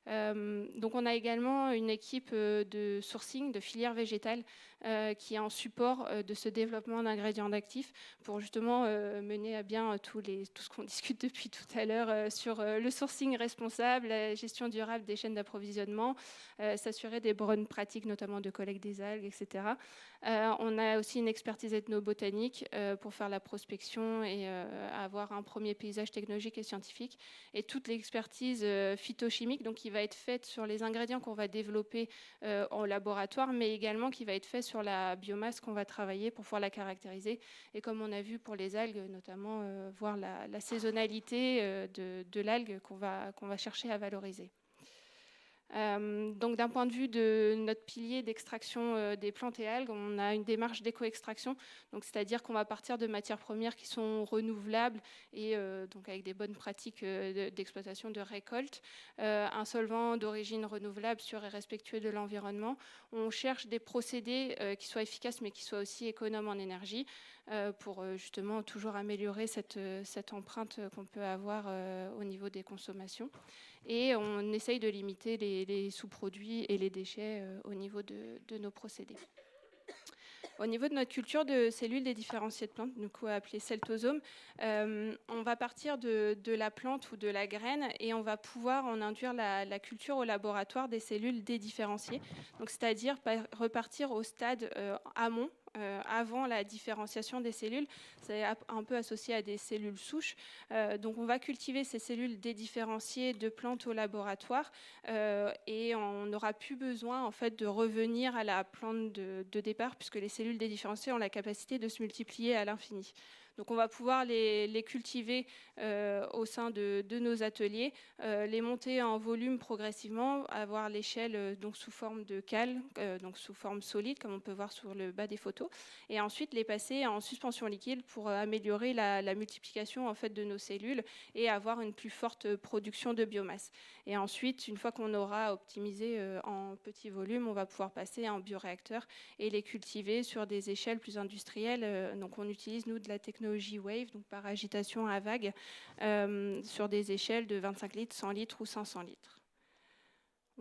Donc on a également une équipe de sourcing, de filière végétale qui est en support de ce développement d'ingrédients d'actifs pour justement mener à bien tout ce qu'on discute depuis tout à l'heure sur le sourcing responsable, la gestion durable des chaînes d'approvisionnement, s'assurer des bonnes pratiques, notamment de collecte des algues, etc. On a aussi une expertise ethnobotanique pour faire la prospection et avoir un premier paysage technologique et scientifique. Et toute l'expertise phytochimique, donc qui va être faite sur les ingrédients qu'on va développer en laboratoire, mais également qui va être faite sur la biomasse qu'on va travailler pour pouvoir la caractériser. Et comme on a vu pour les algues, notamment voir la saisonnalité de l'algue qu'on va chercher à valoriser. Donc d'un point de vue de notre pilier d'extraction des plantes et algues, on a une démarche d'éco-extraction, donc c'est-à-dire qu'on va partir de matières premières qui sont renouvelables et donc avec des bonnes pratiques d'exploitation de récolte, un solvant d'origine renouvelable, sûr et respectueux de l'environnement. On cherche des procédés qui soient efficaces mais qui soient aussi économes en énergie pour justement toujours améliorer cette empreinte qu'on peut avoir au niveau des consommations. Et on essaye de limiter les sous-produits et les déchets au niveau de nos procédés. Au niveau de notre culture de cellules des différenciés de plantes, du coup appelée celtosome, on va partir de la plante ou de la graine et on va pouvoir en induire la culture au laboratoire des cellules dédifférenciées. Donc c'est-à-dire repartir au stade amont, avant la différenciation des cellules. C'est un peu associé à des cellules souches. Donc on va cultiver ces cellules dédifférenciées de plantes au laboratoire et on n'aura plus besoin en fait de revenir à la plante de départ puisque les cellules dédifférenciées ont la capacité de se multiplier à l'infini. Donc on va pouvoir les cultiver au sein de nos ateliers, les monter en volume progressivement, avoir l'échelle donc sous forme de cale, donc sous forme solide comme on peut voir sur le bas des photos, et ensuite les passer en suspension liquide pour améliorer la multiplication en fait de nos cellules et avoir une plus forte production de biomasse. Et ensuite, une fois qu'on aura optimisé en petit volume, on va pouvoir passer en bioréacteur et les cultiver sur des échelles plus industrielles. Donc on utilise nous de la technologie Wave, donc par agitation à vague, sur des échelles de 25 litres, 100 litres ou 500 litres.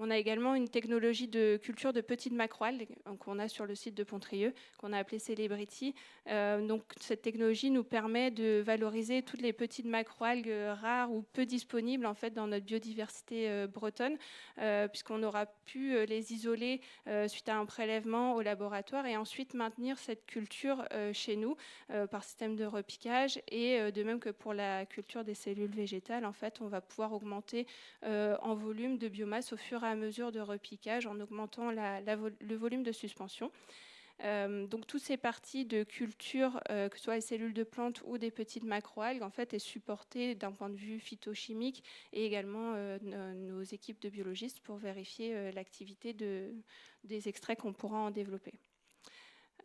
On a également une technologie de culture de petites macroalgues qu'on a sur le site de Pontrieux, qu'on a appelé Celebrity. Donc, cette technologie nous permet de valoriser toutes les petites macroalgues rares ou peu disponibles en fait, dans notre biodiversité bretonne, puisqu'on aura pu les isoler suite à un prélèvement au laboratoire et ensuite maintenir cette culture chez nous par système de repiquage. Et de même que pour la culture des cellules végétales, en fait, on va pouvoir augmenter en volume de biomasse au fur et à mesure de repiquage en augmentant le volume de suspension. Donc toutes ces parties de culture, que ce soit les cellules de plantes ou des petites macroalgues, en fait, est supportée d'un point de vue phytochimique et également nos équipes de biologistes pour vérifier l'activité des extraits qu'on pourra en développer.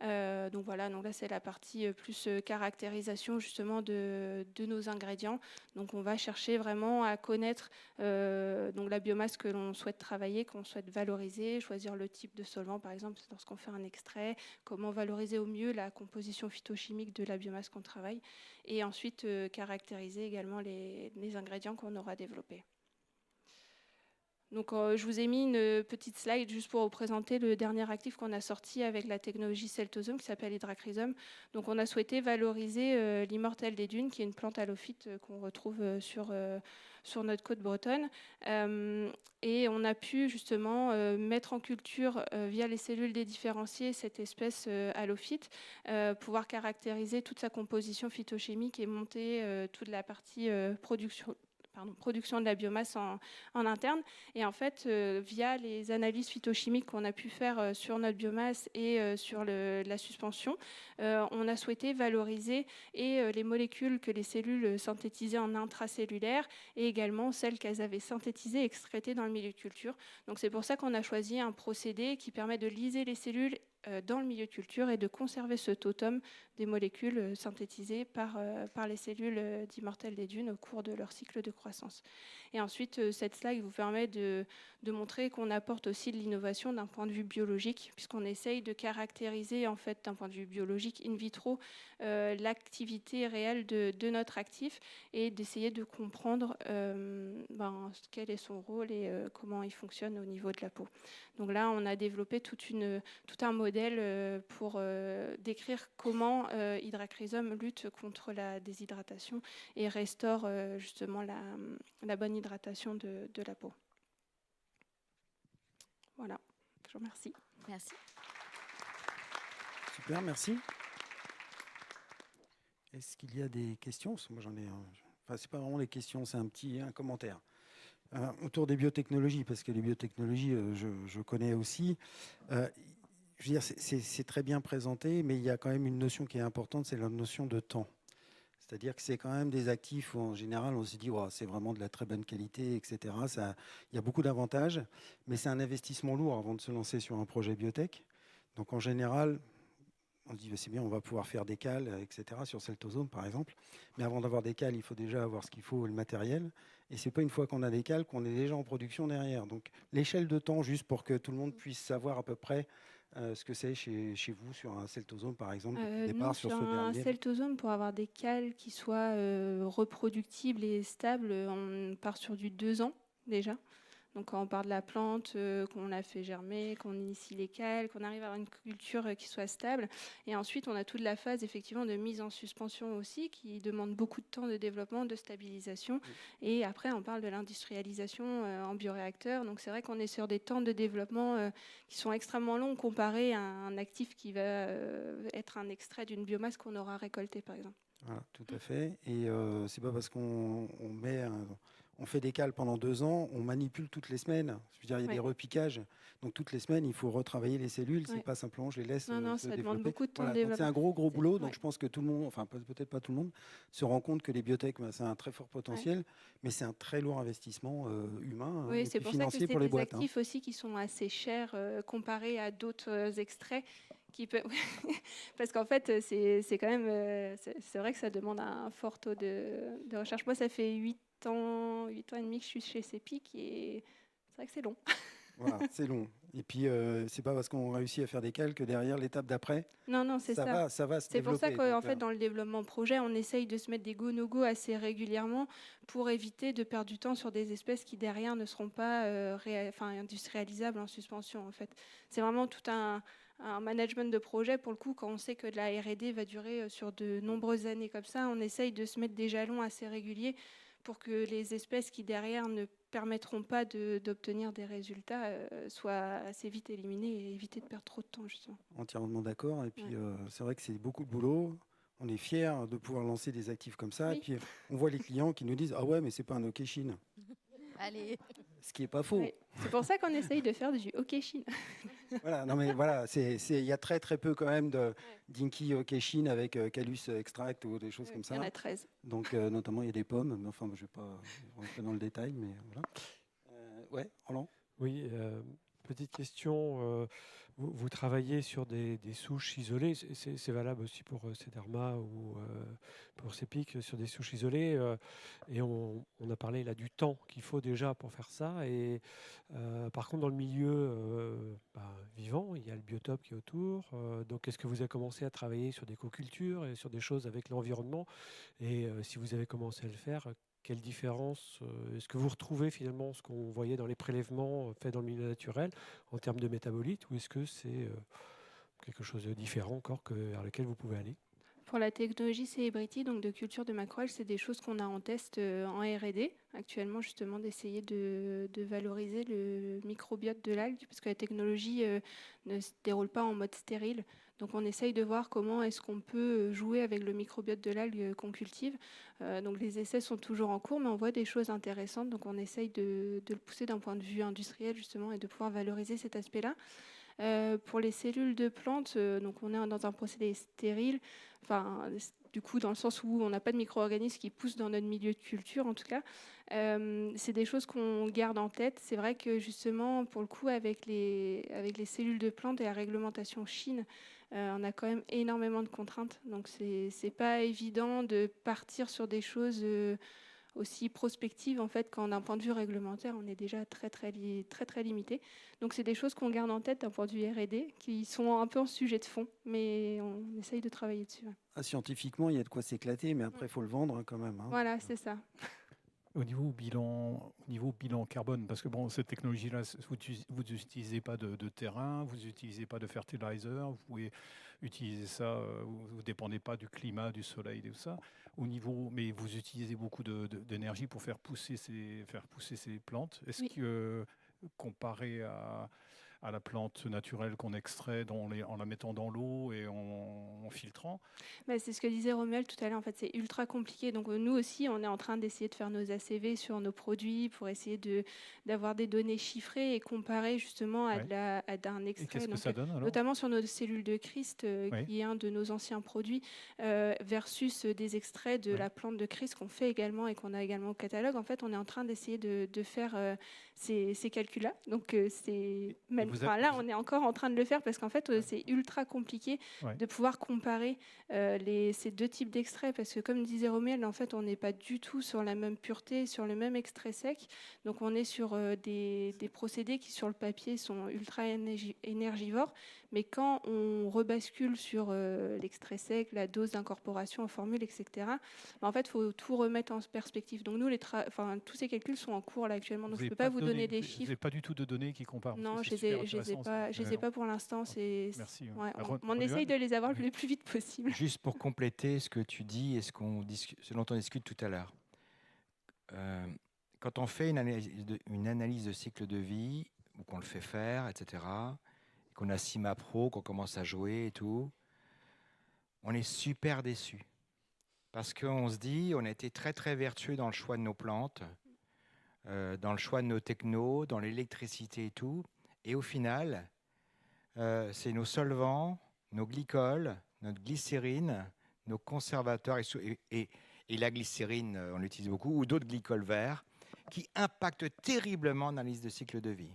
Donc voilà, donc là c'est la partie plus caractérisation justement de nos ingrédients. Donc on va chercher vraiment à connaître donc la biomasse que l'on souhaite travailler, qu'on souhaite valoriser, choisir le type de solvant par exemple lorsqu'on fait un extrait, comment valoriser au mieux la composition phytochimique de la biomasse qu'on travaille et ensuite caractériser également les ingrédients qu'on aura développés. Donc, je vous ai mis une petite slide juste pour vous présenter le dernier actif qu'on a sorti avec la technologie celtosome qui s'appelle Hydrachrysum. Donc, on a souhaité valoriser l'immortelle des dunes, qui est une plante halophyte qu'on retrouve sur notre côte bretonne. Et on a pu justement mettre en culture via les cellules dédifférenciées cette espèce halophyte, pouvoir caractériser toute sa composition phytochimique et monter toute la partie production de la biomasse en interne. Et en fait, via les analyses phytochimiques qu'on a pu faire sur notre biomasse et sur la suspension, on a souhaité valoriser et les molécules que les cellules synthétisaient en intracellulaire et également celles qu'elles avaient synthétisées et excrétées dans le milieu de culture. Donc c'est pour ça qu'on a choisi un procédé qui permet de liser les cellules dans le milieu de culture et de conserver ce totem des molécules synthétisées par les cellules d'immortelles des dunes au cours de leur cycle de croissance. Et ensuite, cette slide vous permet de montrer qu'on apporte aussi de l'innovation d'un point de vue biologique, puisqu'on essaye de caractériser, en fait, d'un point de vue biologique in vitro, l'activité réelle de notre actif et d'essayer de comprendre quel est son rôle et comment il fonctionne au niveau de la peau. Donc là, on a développé tout un modèle pour décrire comment Hydracrhizome lutte contre la déshydratation et restaure justement la bonne hydratation de la peau. Voilà, je vous remercie. Merci. Super, merci. Est-ce qu'il y a des questions? Parce que moi, j'en ai. Enfin, c'est pas vraiment des questions, c'est un commentaire. Autour des biotechnologies, parce que les biotechnologies, je connais aussi. Je veux dire, c'est très bien présenté, mais il y a quand même une notion qui est importante, c'est la notion de temps. C'est-à-dire que c'est quand même des actifs où, en général, on se dit oh, c'est vraiment de la très bonne qualité, etc. Il y a beaucoup d'avantages, mais c'est un investissement lourd avant de se lancer sur un projet biotech. Donc, en général, on se dit c'est bien, on va pouvoir faire des cales, etc. sur Celtosome, par exemple. Mais avant d'avoir des cales, il faut déjà avoir ce qu'il faut, le matériel. Et c'est pas une fois qu'on a des cales qu'on est déjà en production derrière. Donc, l'échelle de temps, juste pour que tout le monde puisse savoir à peu près ce que c'est chez vous sur un Celtosome, par exemple, Nous, départ sur sur ce un dernier. Celtosome, pour avoir des cales qui soient reproductibles et stables, on part sur du 2 ans déjà. Donc quand on part de la plante, qu'on la fait germer, qu'on initie les cales, qu'on arrive à avoir une culture qui soit stable. Et ensuite, on a toute la phase effectivement de mise en suspension aussi, qui demande beaucoup de temps de développement, de stabilisation. Et après, on parle de l'industrialisation en bioréacteur. Donc c'est vrai qu'on est sur des temps de développement qui sont extrêmement longs comparés à un actif qui va être un extrait d'une biomasse qu'on aura récoltée, par exemple. Voilà, tout à fait. Et c'est pas parce qu'on on fait des cales pendant 2 ans, on manipule toutes les semaines. Je veux dire, il y a des repiquages. Donc toutes les semaines, il faut retravailler les cellules. C'est pas simplement je les laisse non, se ça développer. demande beaucoup de temps de Donc développement. c'est un gros boulot. Donc je pense que tout le monde, enfin peut-être pas tout le monde, se rend compte que les biotech, c'est un très fort potentiel, mais c'est un très lourd investissement humain Oui, et c'est puis pour ça que financier c'est pour les des boîtes. actifs aussi qui sont assez chers comparés à d'autres extraits. Parce qu'en fait, c'est quand même, c'est vrai que ça demande un fort taux de recherche. Moi, ça fait 8 ans et demi que je suis chez CEPIC et c'est vrai que c'est long. Voilà, c'est long. Et puis, c'est pas parce qu'on réussit à faire des cales que derrière l'étape d'après, Non, c'est ça. ça va se C'est pour développer. ça qu'en Donc, fait, dans le développement projet, on essaye de se mettre des go-no-go assez régulièrement pour éviter de perdre du temps sur des espèces qui derrière ne seront pas industrialisables en suspension. En fait, c'est vraiment tout un management de projet. Pour le coup, quand on sait que la R&D va durer sur de nombreuses années comme ça, on essaye de se mettre des jalons assez réguliers pour que les espèces qui derrière ne permettront pas d'obtenir des résultats soient assez vite éliminées et éviter de perdre trop de temps, justement. entièrement d'accord. Et puis, c'est vrai que c'est beaucoup de boulot. On est fiers de pouvoir lancer des actifs comme ça. Oui. Et puis, on voit les clients qui nous disent « Ah ouais, mais c'est pas un hockey Chine Allez. ». Ce qui n'est pas faux. Oui. C'est pour ça qu'on essaye de faire du hockey Chine. Voilà, non mais voilà, il y a très peu quand même de Dinky hockey Chine avec Calus Extract ou des choses comme ça. Il y en a 13. Donc, notamment, il y a des pommes. Mais enfin, je ne vais pas rentrer dans le détail, mais voilà. Ouais, Roland. Oui, petite question. Vous travaillez sur des souches isolées. C'est valable aussi pour Sederma ou pour CEPIC, sur des souches isolées. Et on a parlé là du temps qu'il faut déjà pour faire ça. Et par contre, dans le milieu vivant, il y a le biotope qui est autour. Donc, est-ce que vous avez commencé à travailler sur des co-cultures et sur des choses avec l'environnement? Et si vous avez commencé à le faire, quelle différence est-ce que vous retrouvez finalement ce qu'on voyait dans les prélèvements faits dans le milieu naturel en termes de métabolites, ou est-ce que c'est quelque chose de différent encore vers lequel vous pouvez aller? Pour la technologie Celebrity, donc de culture de macroalgues, c'est des choses qu'on a en test en R&D actuellement, justement, d'essayer de valoriser le microbiote de l'algue, parce que la technologie ne se déroule pas en mode stérile. Donc on essaye de voir comment est-ce qu'on peut jouer avec le microbiote de l'algue qu'on cultive. Donc les essais sont toujours en cours, mais on voit des choses intéressantes. Donc on essaye de le pousser d'un point de vue industriel, justement, et de pouvoir valoriser cet aspect-là. Pour les cellules de plantes, donc on est dans un procédé stérile, enfin, du coup dans le sens où on n'a pas de micro-organismes qui poussent dans notre milieu de culture en tout cas. C'est des choses qu'on garde en tête. C'est vrai que justement pour le coup avec les cellules de plantes et la réglementation Chine, on a quand même énormément de contraintes. Donc c'est pas évident de partir sur des choses aussi prospective en fait quand d'un point de vue réglementaire on est déjà très limité. Donc c'est des choses qu'on garde en tête d'un point de vue R&D qui sont un peu en sujet de fond, mais on essaye de travailler dessus. Scientifiquement, il y a de quoi s'éclater, mais après il faut le vendre quand même. Voilà, c'est ça. Au niveau bilan carbone, parce que bon, cette technologie-là, vous n'utilisez pas de terrain, vous n'utilisez pas de fertilizer, vous pouvez utiliser ça, vous ne dépendez pas du climat, du soleil, tout ça. Mais vous utilisez beaucoup d'énergie pour faire pousser ces plantes. Est-ce que, comparé à la plante naturelle qu'on extrait en la mettant dans l'eau et en filtrant. C'est ce que disait Romuald tout à l'heure, en fait, c'est ultra compliqué. Donc nous aussi, on est en train d'essayer de faire nos ACV sur nos produits pour essayer d'avoir des données chiffrées et comparer justement à d'un extrait. Et qu'est-ce que ça donne alors ? Notamment sur nos cellules de Christ, qui est un de nos anciens produits, versus des extraits de la plante de Christ qu'on fait également et qu'on a également au catalogue. En fait, on est en train d'essayer de faire ces calculs-là. Donc c'est même là, on est encore en train de le faire parce qu'en fait, c'est ultra compliqué de pouvoir comparer ces deux types d'extraits parce que, comme disait Romuald, en fait, on n'est pas du tout sur la même pureté, sur le même extrait sec. Donc, on est sur des procédés qui, sur le papier, sont ultra énergivores. Mais quand on rebascule sur l'extrait sec, la dose d'incorporation en formule, etc., en fait, il faut tout remettre en perspective. Donc, nous, tous ces calculs sont en cours là, actuellement. Donc, je ne peux pas vous donner des chiffres. Vous n'avez pas du tout de données qui comparent. Non, je ne les ai pas pour l'instant. Merci. On essaye de les avoir le plus vite possible. Juste pour compléter ce que tu dis et ce dont on discute tout à l'heure. Quand on fait une analyse de cycle de vie, ou qu'on le fait faire, etc., qu'on a Cima Pro, qu'on commence à jouer et tout, on est super déçus. Parce qu'on se dit, on a été très vertueux dans le choix de nos plantes, dans le choix de nos technos, dans l'électricité et tout. Et au final, c'est nos solvants, nos glycols, notre glycérine, nos conservateurs et la glycérine, on l'utilise beaucoup, ou d'autres glycols verts, qui impactent terriblement l'analyse de cycle de vie.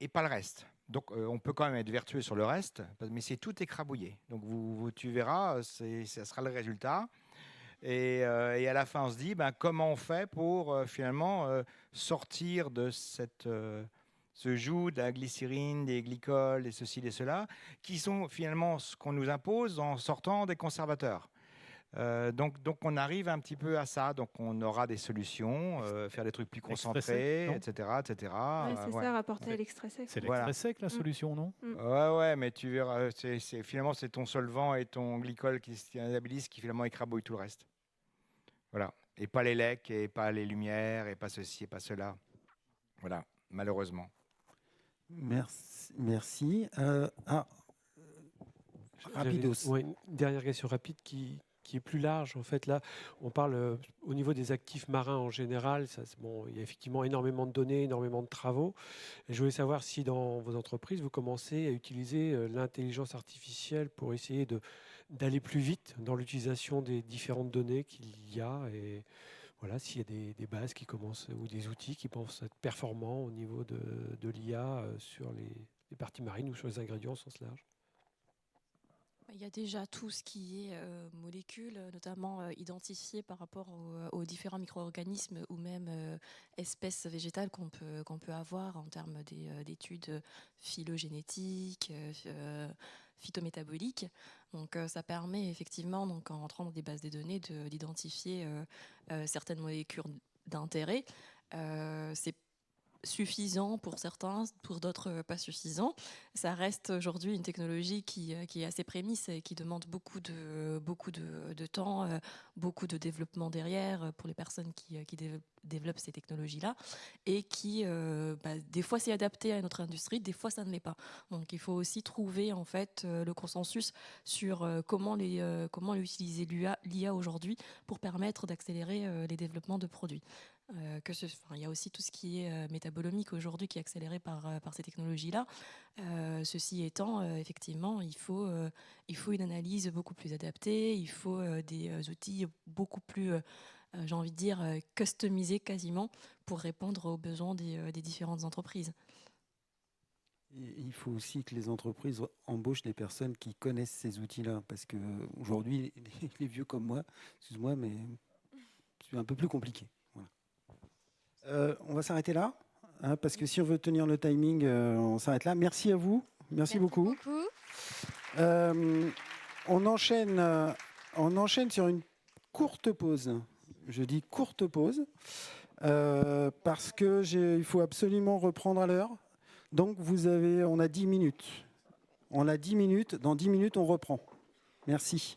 Et pas le reste. Donc on peut quand même être vertueux sur le reste, mais c'est tout écrabouillé. Donc tu verras, ça sera le résultat. Et à la fin, on se dit, comment on fait pour finalement sortir de ce joug de la glycérine, des glycols, et ceci et cela, qui sont finalement ce qu'on nous impose en sortant des conservateurs. Donc on arrive un petit peu à ça. Donc on aura des solutions, faire des trucs plus concentrés, etc. C'est ça, rapporter à l'extrait sec. C'est l'extrait sec la solution, non ? Ouais, mais tu verras, finalement c'est ton solvant et ton glycol qui stabilisent qui finalement écrabouillent tout le reste. Voilà. Et pas les lecs, et pas les lumières, et pas ceci, et pas cela. Voilà, malheureusement. Merci. Rapidos. Une dernière question rapide qui est plus large. En fait, là, on parle au niveau des actifs marins en général. Il y a effectivement énormément de données, énormément de travaux. Et je voulais savoir si dans vos entreprises, vous commencez à utiliser l'intelligence artificielle pour essayer d'aller plus vite dans l'utilisation des différentes données qu'il y a. Et voilà, s'il y a des bases qui commencent ou des outils qui pensent être performants au niveau de l'IA sur les parties marines ou sur les ingrédients au sens large. Il y a déjà tout ce qui est molécules, notamment identifiées par rapport aux différents micro-organismes ou même espèces végétales qu'on peut avoir en termes d'études phylogénétiques, phytométaboliques. Donc ça permet effectivement, donc, en rentrant dans des bases de données, d'identifier certaines molécules d'intérêt. suffisant pour certains, pour d'autres pas suffisant. Ça reste aujourd'hui une technologie qui est assez prémisse et qui demande beaucoup de temps, beaucoup de développement derrière pour les personnes qui développent ces technologies-là et qui, des fois, c'est adapté à notre industrie, des fois, ça ne l'est pas. Donc, il faut aussi trouver en fait le consensus sur comment utiliser l'IA aujourd'hui pour permettre d'accélérer les développements de produits. Il y a aussi tout ce qui est métabolomique aujourd'hui qui est accéléré par ces technologies-là. Ceci étant, effectivement, il faut une analyse beaucoup plus adaptée, il faut des outils beaucoup plus, j'ai envie de dire, customisés quasiment pour répondre aux besoins des différentes entreprises. Il faut aussi que les entreprises embauchent des personnes qui connaissent ces outils-là, parce qu'aujourd'hui, les vieux comme moi, excuse-moi, mais c'est un peu plus compliqué. Voilà. On va s'arrêter là, hein, parce que si on veut tenir le timing, on s'arrête là. Merci à vous. Merci beaucoup. On enchaîne sur une courte pause. Je dis courte pause, parce qu'il faut absolument reprendre à l'heure. Donc, on a 10 minutes. Dans 10 minutes, on reprend. Merci.